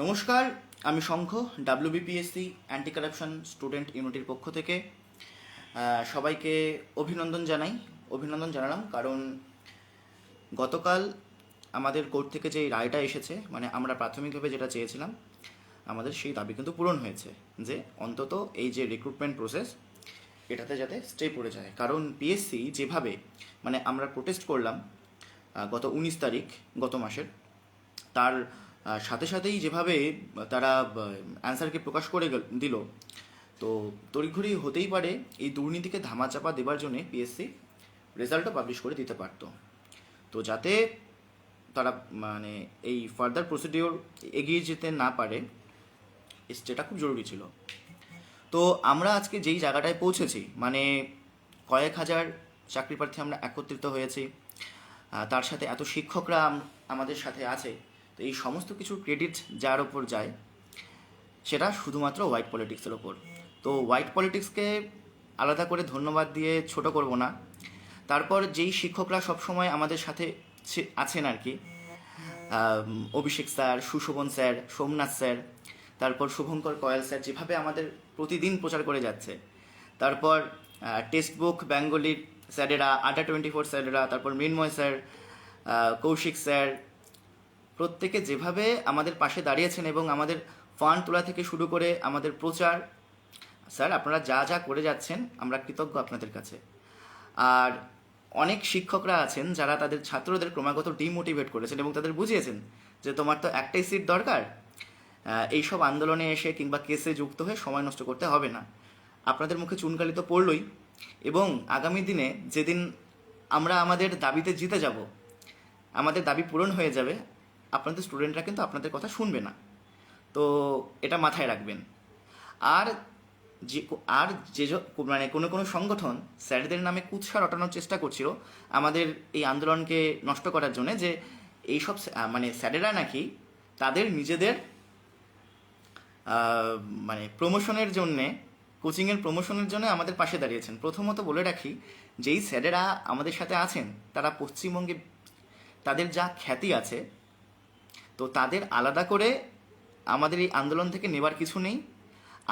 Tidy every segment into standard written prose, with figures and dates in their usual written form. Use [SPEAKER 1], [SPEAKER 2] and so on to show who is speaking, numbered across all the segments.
[SPEAKER 1] নমস্কার, আমি শঙ্খ WBPSC anti corruption student ইউনিটির পক্ষ থেকে সবাইকে অভিনন্দন জানালাম কারণ গতকাল আমাদের কোর্ট থেকে যে রায়টা এসেছে, মানে আমরা প্রাথমিকভাবে যেটা চেয়েছিলাম আমাদের সেই দাবি কিন্তু পূরণ হয়েছে যে অন্তত এই যে রিক্রুটমেন্ট প্রসেস এটাতে যাতে স্টে পড়ে যায়। কারণ পিএসসি যেভাবে মানে আমরা প্রোটেস্ট করলাম গত 19 তারিখ গত মাসের, তার সাথে সাথেই যেভাবে তারা অ্যান্সারকে প্রকাশ করে দিল, তো তড়িঘড়ি হতেই পারে এই দুর্নীতিকে ধামাচাপা দেবার জন্য পিএসসি রেজাল্টও পাবলিশ করে দিতে পারতো। তো যাতে তারা মানে এই ফার্দার প্রসিডিওর এগিয়ে যেতে না পারে, সেটা খুব জরুরি ছিল। তো আমরা আজকে যেই জায়গাটায় পৌঁছেছি, মানে কয়েক হাজার চাকরি প্রার্থী আমরা একত্রিত হয়েছি, তার সাথে এত শিক্ষকরা আমাদের সাথে আছে, তো এই সমস্ত কিছুর ক্রেডিট যার ওপর যায় সেটা শুধুমাত্র হোয়াইট পলিটিক্সের ওপর। তো হোয়াইট পলিটিক্সকে আলাদা করে ধন্যবাদ দিয়ে ছোট করব না। তারপর যেই শিক্ষকরা সবসময় আমাদের সাথে আছেন আর কি, Abhishek sir, Sushobhan sir, Somnath sir, তারপর শুভঙ্কর কয়াল স্যার যেভাবে আমাদের প্রতিদিন প্রচার করে যাচ্ছে, তারপর টেক্সট বুক বেঙ্গলির স্যারেরা, আড্ডা 24 স্যারেরা, তারপর মৃন্ময় স্যার, কৌশিক স্যার, প্রত্যেকে যেভাবে আমাদের পাশে দাঁড়িয়েছেন এবং আমাদের ফান্ড তোলা থেকে শুরু করে আমাদের প্রচার, স্যার আপনারা যা যা করে যাচ্ছেন আমরা কৃতজ্ঞ আপনাদের কাছে। আর অনেক শিক্ষকরা আছেন যারা তাদের ছাত্রদের ক্রমাগত ডিমোটিভেট করেছেন এবং তাদের বুঝিয়েছেন যে তোমার তো একটাই সিট দরকার, এইসব আন্দোলনে এসে কিংবা কেসে যুক্ত হয়ে সময় নষ্ট করতে হবে না। আপনাদের মুখে চুনকালি তো পড়লই, এবং আগামী দিনে যেদিন আমরা আমাদের দাবিতে জিতে যাব, আমাদের দাবি পূরণ হয়ে যাবে, আপনাদের স্টুডেন্টরা কিন্তু আপনাদের কথা শুনবে না। তো এটা মাথায় রাখবেন। আর যে আর যে মানে কোনো কোনো সংগঠন স্যারদের নামে কুৎসা রটানোর চেষ্টা করছিল আমাদের এই আন্দোলনকে নষ্ট করার জন্য, যে এইসব মানে স্যারেরা নাকি তাদের নিজেদের মানে প্রমোশনের জন্যে, কোচিংয়ের প্রমোশনের জন্য আমাদের পাশে দাঁড়িয়েছেন। প্রথমত বলে রাখি, যেই স্যারেরা আমাদের সাথে আছেন তারা পশ্চিমবঙ্গে তাদের যা খ্যাতি আছে, তো তাদের আলাদা করে আমাদের এই আন্দোলন থেকে নেবার কিছু নেই।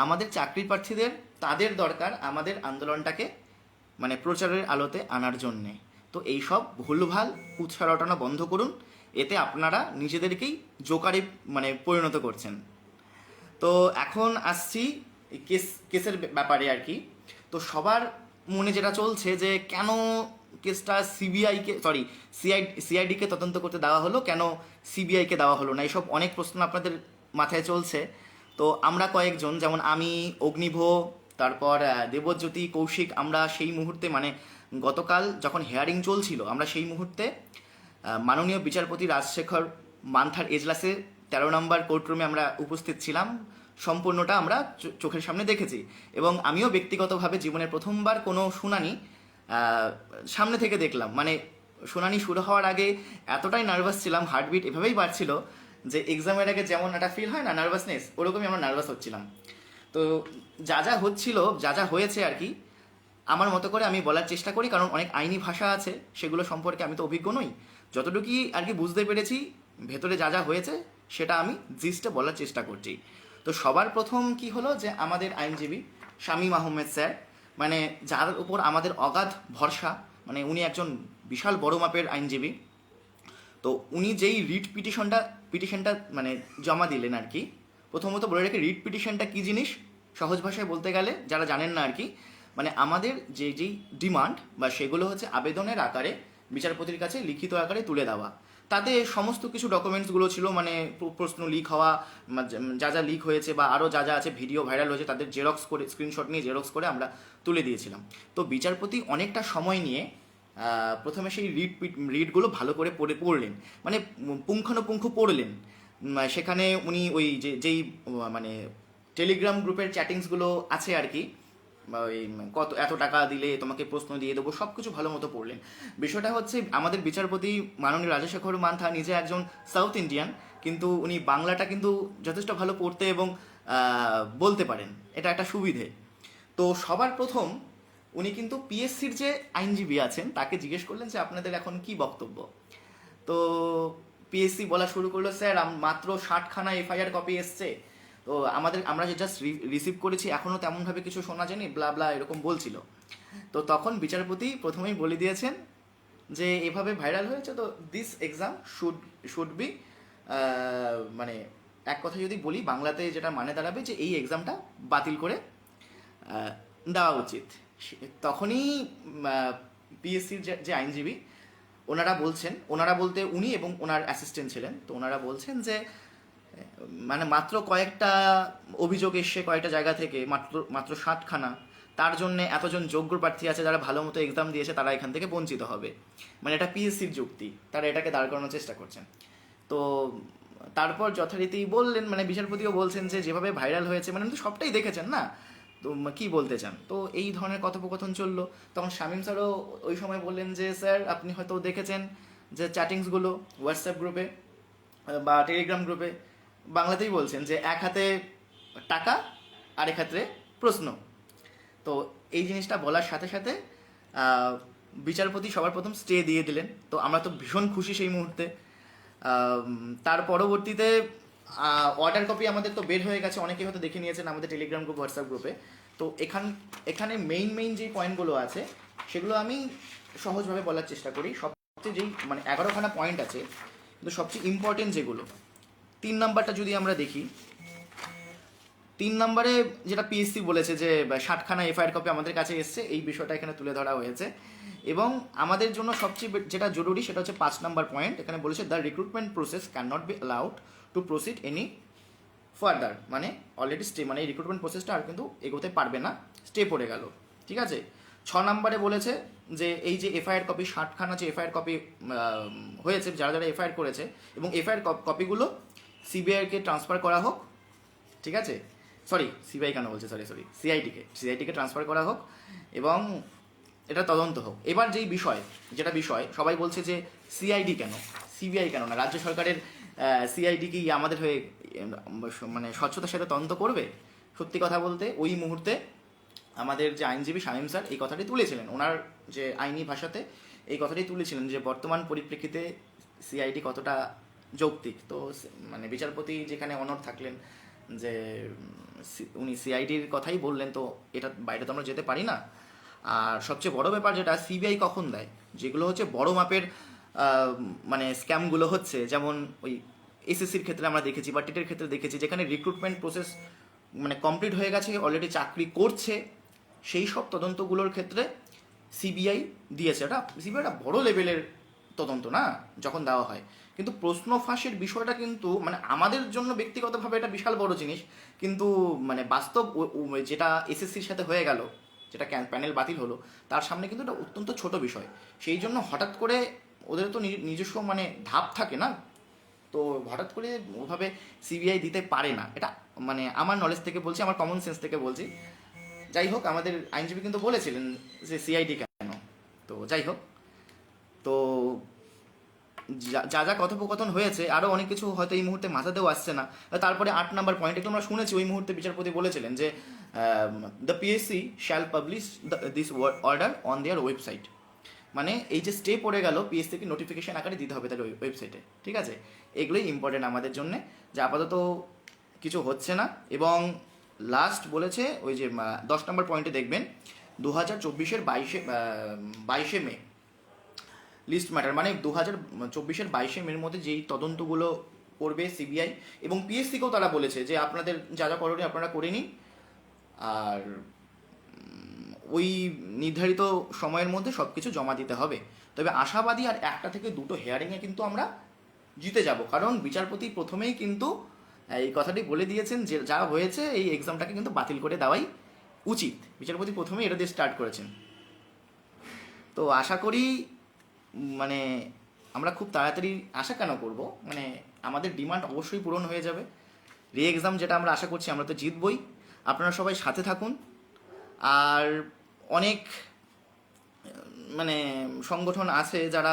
[SPEAKER 1] আমাদের চাকরি প্রার্থীদের তাদের দরকার আমাদের আন্দোলনটাকে মানে প্রচারের আলোতে আনার জন্যে। তো এইসব ভুলভাল কুৎসা রটানো বন্ধ করুন, এতে আপনারা নিজেদেরকেই জোকারে মানে পরিণত করছেন। তো এখন আসছি কেসের ব্যাপারে আর কি। তো সবার মনে যেটা চলছে যে কেন কেসটা সিআইডিকে তদন্ত করতে দেওয়া হলো, কেন সিবিআইকে দেওয়া হলো না, এইসব অনেক প্রশ্ন আপনাদের মাথায় চলছে। তো আমরা কয়েকজন, যেমন আমি, অগ্নিভ, তারপর দেবজ্যোতি, কৌশিক, আমরা সেই মুহূর্তে মানে গতকাল যখন হেয়ারিং চলছিল আমরা সেই মুহূর্তে মাননীয় বিচারপতি রাজশেখর মান্থার এজলাসে 13 নম্বর কোর্টরুমে আমরা উপস্থিত ছিলাম। সম্পূর্ণটা আমরা চোখের সামনে দেখেছি, এবং আমিও ব্যক্তিগতভাবে জীবনের প্রথমবার কোনো শুনানি সামনে থেকে দেখলাম। মানে শুনানি শুরু হওয়ার আগে এতটাই নার্ভাস ছিলাম, হার্টবিট এভাবেই বাড়ছিল যে এক্সামের আগে যেমন একটা ফিল হয় না নার্ভাসনেস, ওরকমই আমরা নার্ভাস হচ্ছিলাম। তো যা যা হচ্ছিল, যা যা হয়েছে আর কি, আমার মতো করে আমি বলার চেষ্টা করি, কারণ অনেক আইনি ভাষা আছে সেগুলো সম্পর্কে আমি তো অভিজ্ঞ নই। যতটুকুই আর কি বুঝতে পেরেছি ভেতরে যা যা হয়েছে সেটা আমি জিস্টে বলার চেষ্টা করছি। তো সবার প্রথম কি হলো যে আমাদের আইনজীবী শামীম আহমেদ স্যার, মানে যার উপর আমাদের অগাধ ভরসা, মানে উনি একজন বিশাল বড় মাপের আইনজীবী। তো উনি যেই পিটিশনটা মানে জমা দিলেন আর কি, প্রথমত বলে রেখে রিট পিটিশনটা কী জিনিস সহজ ভাষায় বলতে গেলে যারা জানেন না আর কি, মানে আমাদের যেই ডিমান্ড বা সেগুলো হচ্ছে আবেদনের আকারে বিচারপতির কাছে লিখিত আকারে তুলে দেওয়া। তাতে সমস্ত কিছু ডকুমেন্টসগুলো ছিল, মানে প্রশ্ন লিক হওয়া, যা যা লিক হয়েছে বা আরও যা যা আছে ভিডিও ভাইরাল হয়েছে তাদের জেরক্স করে, স্ক্রিনশট নিয়ে জেরক্স করে আমরা তুলে দিয়েছিলাম। তো বিচারপতি অনেকটা সময় নিয়ে প্রথমে সেই রিডগুলো ভালো করে পড়লেন, মানে পুঙ্খানুপুঙ্খ পড়লেন। সেখানে উনি ওই যেই মানে টেলিগ্রাম গ্রুপের চ্যাটিংসগুলো আছে আর কি, ওই এত টাকা দিলে তোমাকে প্রশ্ন দিয়ে দেবো, সব কিছু ভালো মতো পড়লেন। বিষয়টা হচ্ছে আমাদের বিচারপতি মাননীয় রাজশেখর মান্থা নিজে একজন সাউথ ইন্ডিয়ান, কিন্তু উনি বাংলাটা কিন্তু যথেষ্ট ভালো পড়তে এবং বলতে পারেন, এটা একটা সুবিধে। তো সবার প্রথম উনি কিন্তু পিএসসির যে আইনজীবী আছেন তাকে জিজ্ঞেস করলেন যে আপনাদের এখন কি বক্তব্য। তো পিএসসি বলা শুরু করলো, স্যার মাত্র 60খানা এফআইআর কপি এসছে, তো আমরা যে জাস্ট রিসিভ করেছি, এখনও তেমনভাবে কিছু শোনা যায়নি, ব্লা ব্লা এরকম বলছিল। তো তখন বিচারপতি প্রথমেই বলে দিয়েছেন যে এভাবে ভাইরাল হয়েছে, তো দিস এক্সাম শুড বি, মানে এক কথা যদি বলি বাংলাতে যেটা মানে দাঁড়াবে যে এই এক্সামটা বাতিল করে দেওয়া উচিত। তখনই পিএসসির যে আইনজীবী ওনারা বলতে উনি এবং ওনার অ্যাসিস্ট্যান্ট ছিলেন, তো ওনারা বলছেন যে মানে মাত্র কয়েকটা অভিযোগ এসছে কয়েকটা জায়গা থেকে, মাত্র 60খানা, তার জন্য এতজন যোগ্য প্রার্থী আছে যারা ভালো মতো এক্সাম দিয়েছে, তারা এখান থেকে বঞ্চিত হবে। মানে এটা পিএসসির যুক্তি, তারা এটাকে দাঁড় করানোর চেষ্টা করছেন। তো তারপর যথারীতি বললেন, মানে বিচারপতিও বলছেন যে যেভাবে ভাইরাল হয়েছে, মানে তো সবটাই দেখেছেন না, তো কি বলতে চান। তো এই ধরনের কথোপকথন চললো। তখন শামীম স্যারও ওই সময় বললেন যে স্যার আপনি হয়তো দেখেছেন যে চ্যাটিংসগুলো হোয়াটসঅ্যাপ গ্রুপে বা টেলিগ্রাম গ্রুপে বাংলাতেই বলছেন যে এক হাতে টাকা আর এক হাতে প্রশ্ন। তো এই জিনিসটা বলার সাথে সাথে বিচারপতি সবার প্রথম স্টে দিয়ে দিলেন। তো আমরা তো ভীষণ খুশি সেই মুহূর্তে। তার পরবর্তীতে অর্ডার কপি আমাদের তো বের হয়ে গেছে, অনেকেই হয়তো দেখে নিয়েছেন আমাদের টেলিগ্রাম গ্রুপ হোয়াটসঅ্যাপ গ্রুপে। তো এখানে মেইন যে পয়েন্টগুলো আছে সেগুলো আমি সহজভাবে বলার চেষ্টা করি। সবচেয়ে যেই মানে 11খানা পয়েন্ট আছে, কিন্তু সবচেয়ে ইম্পর্টেন্ট যেগুলো, 3 নাম্বারটা যদি আমরা দেখি, 3 নম্বরে যেটা পিএসসি বলেছে যে 60খানা এফআইআর কপি আমাদের কাছে এসছে, এই বিষয়টা এখানে তুলে ধরা হয়েছে। এবং আমাদের জন্য সবচেয়ে যেটা জরুরি সেটা হচ্ছে 5 নম্বর পয়েন্ট। এখানে বলেছে the recruitment process can not be allowed to proceed any further, মানে অলরেডি স্টে, মানে এই রিক্রুটমেন্ট প্রসেসটা আর কিন্তু এগোতে পারবে না, স্টে পড়ে গেল। ঠিক আছে। 6 নম্বরে বলেছে যে এই যে এফআইআর কপি 60খানা যে এফআইআর কপি হয়েছে, যারা যারা এফআইআর করেছে, এবং এফআইআর কপিগুলো সিবিআইকে ট্রান্সফার করা হোক। ঠিক আছে, সিবিআই কেন বলছে, সিআইটিকে ট্রান্সফার করা হোক এবং এটা তদন্ত হোক। এবার যেটা বিষয় সবাই বলছে যে সিআইডি কেন, সিবিআই কেন না, রাজ্য সরকারের সিআইডি কি আমাদের হয়ে মানে স্বচ্ছতার সাথে তদন্ত করবে? সত্যি কথা বলতে ওই মুহূর্তে আমাদের যে আইনজীবী শামীম স্যার এই কথাটি তুলেছিলেন, ওনার যে আইনি ভাষাতে এই কথাটি তুলেছিলেন যে বর্তমান পরিপ্রেক্ষিতে সিআইডি কতটা যৌক্তিক। তো মানে বিচারপতি যেখানে অনড় থাকলেন যে উনি সিআইডির কথাই বললেন, তো এটা বাইরে তো আমরা যেতে পারি না। আর সবচেয়ে বড় ব্যাপার যেটা, সিবিআই কখন দেয়, যেগুলো হচ্ছে বড় মাপের মানে স্ক্যামগুলো হচ্ছে, যেমন ওই এসএসসির ক্ষেত্রে আমরা দেখেছি বা টেটের ক্ষেত্রে দেখেছি, যেখানে রিক্রুটমেন্ট প্রসেস মানে কমপ্লিট হয়ে গেছে, অলরেডি চাকরি করছে, সেই সব তদন্তগুলোর ক্ষেত্রে সিবিআই দিয়েছে। সিবিআইটা বড় লেভেলের তদন্ত না যখন দেওয়া হয়, কিন্তু প্রশ্ন ফাঁসের বিষয়টা কিন্তু মানে আমাদের জন্য ব্যক্তিগতভাবে এটা বিশাল বড় জিনিস, কিন্তু মানে বাস্তব যেটা এসএসসির সাথে হয়ে গেল, যেটা প্যানেল বাতিল হলো, তার সামনে কিন্তু এটা অত্যন্ত ছোট বিষয়। সেই জন্য হঠাৎ করে ওদের তো নিজস্ব মানে ধাপ থাকে না, তো হঠাৎ করে ওভাবে সিবিআই দিতে পারে না। এটা মানে আমার নলেজ থেকে বলছি, আমার কমন সেন্স থেকে বলছি। যাই হোক, আমাদের আইনজীবী কিন্তু বলেছিলেন যে সিআইডি কেন। তো যাই হোক, তো যা কথোপকথন হয়েছে, আরও অনেক কিছু হয়তো এই মুহূর্তে মাথাতেও আসছে না। তারপরে 8 নম্বর পয়েন্ট একটু আমরা শুনেছি, ওই মুহূর্তে বিচারপতি বলেছিলেন যে the PSC shall publish this order on their website. মানে এই যে স্টে পড়ে গেল, পিএসসিকে নোটিফিকেশন আকারে দিতে হবে তাদের ওয়েবসাইটে। ঠিক আছে, এগুলোই ইম্পর্টেন্ট আমাদের জন্য, যে আপাতত কিছু হচ্ছে না। এবং লাস্ট বলেছে ওই যে 10 নম্বর পয়েন্টে দেখবেন 2024-এর 22শে মে লিস্ট ম্যাটার, মানে 2024-এর 22শে মের মধ্যে যেই তদন্তগুলো করবে সিবিআই এবং পিএসসিকেও তারা বলেছে যে আপনাদের যা যা করণীয় আপনারা করে নিন, আর ওই নির্ধারিত সময়ের মধ্যে সব কিছু জমা দিতে হবে। তবে আশাবাদী, আর 1টা থেকে 2টো হেয়ারিংয়ে কিন্তু আমরা জিতে যাব, কারণ বিচারপতি প্রথমেই কিন্তু এই কথাটি বলে দিয়েছেন যে যা হয়েছে এই এক্সামটাকে কিন্তু বাতিল করে দেওয়াই উচিত। বিচারপতি প্রথমেই এটা দিয়ে স্টার্ট করেছেন। তো আশা করি মানে আমরা খুব তাড়াতাড়ি, আশা কেন করব, মানে আমাদের ডিমান্ড অবশ্যই পূরণ হয়ে যাবে। রি এক্সাম যেটা আমরা আশা করছি, আমরা তো জিতবই। আপনারা সবাই সাথে থাকুন। আর অনেক মানে সংগঠন আছে যারা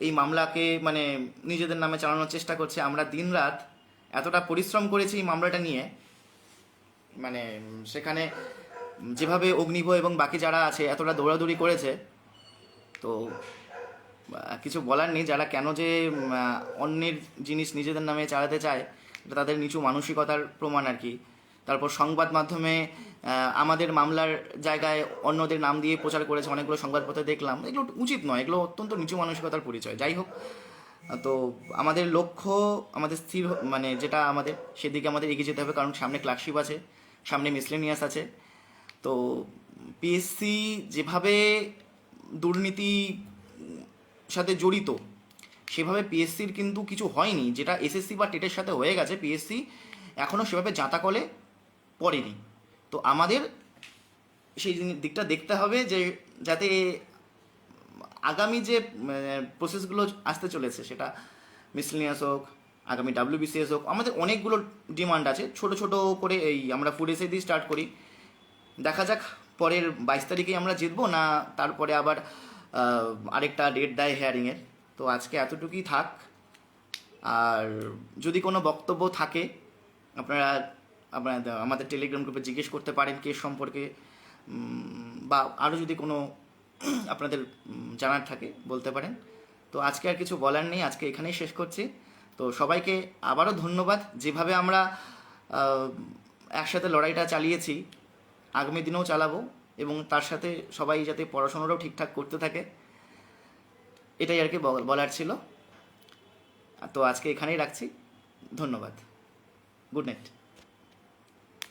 [SPEAKER 1] এই মামলাকে মানে নিজেদের নামে চালানোর চেষ্টা করছে। আমরা দিনরাত এতটা পরিশ্রম করেছি এই মামলাটা নিয়ে, মানে সেখানে যেভাবে অগ্নিভ এবং বাকি যারা আছে এতটা দৌড়াদৌড়ি করেছে, তো কিছু বলার নেই। যারা কেন যে অন্যের জিনিস নিজেদের নামে চালাতে চায়, এটা তাদের নিচু মানসিকতার প্রমাণ আর কি। তারপর সংবাদ মাধ্যমে আমাদের মামলার জায়গায় অন্যদের নাম দিয়ে প্রচার করেছে অনেকগুলো সংবাদপত্রে দেখলাম। এগুলো উচিত নয়, এগুলো অত্যন্ত নিচু মানসিকতার পরিচয়। যাই হোক, তো আমাদের লক্ষ্য, আমাদের স্থির মানে যেটা আমাদের, সেদিকে আমাদের এগিয়ে যেতে হবে, কারণ সামনে ক্লার্কশিপ আছে, সামনে মিসলেনিয়াস আছে। তো পিএসসি যেভাবে দুর্নীতি সাথে জড়িত, সেভাবে পিএসসির কিন্তু কিছু হয়নি। যেটা এসএসসি বা টেটের সাথে হয়ে গেছে, পিএসসি এখনও সেভাবে জাঁতাকলে পড়েনি। তো আমাদের সেই দিকটা দেখতে হবে যে যাতে আগামী যে প্রসেসগুলো আসতে চলেছে, সেটা মিসলিনিয়াস হোক, আগামী ডাব্লিউবিসিএস হোক, আমাদের অনেকগুলো ডিমান্ড আছে। ছোট ছোট করে এই আমরা ফুড এসে দিয়ে স্টার্ট করি, দেখা যাক পরের 22 তারিখেই আমরা জিতবো না তারপরে আবার আরেকটা ডেট দেয় হেয়ারিংয়ের। তো আজকে এতটুকুই থাক। আর যদি কোনো বক্তব্য থাকে আপনারা আপনারা আমাদের টেলিগ্রাম গ্রুপে জিজ্ঞেস করতে পারেন কেস সম্পর্কে, বা আরও যদি কোনো আপনাদের জানার থাকে বলতে পারেন। তো আজকে আর কিছু বলার নেই, আজকে এখানেই শেষ করছি। তো সবাইকে আবারও ধন্যবাদ। যেভাবে আমরা একসাথে লড়াইটা চালিয়েছি, আগামী দিনেও চালাবো, এবং তার সাথে সবাই যাতে পড়াশোনাটাও ঠিকঠাক করতে থাকে, এটাই আর কি বলার ছিল। তো আজকে এখানেই রাখছি। ধন্যবাদ। Good night.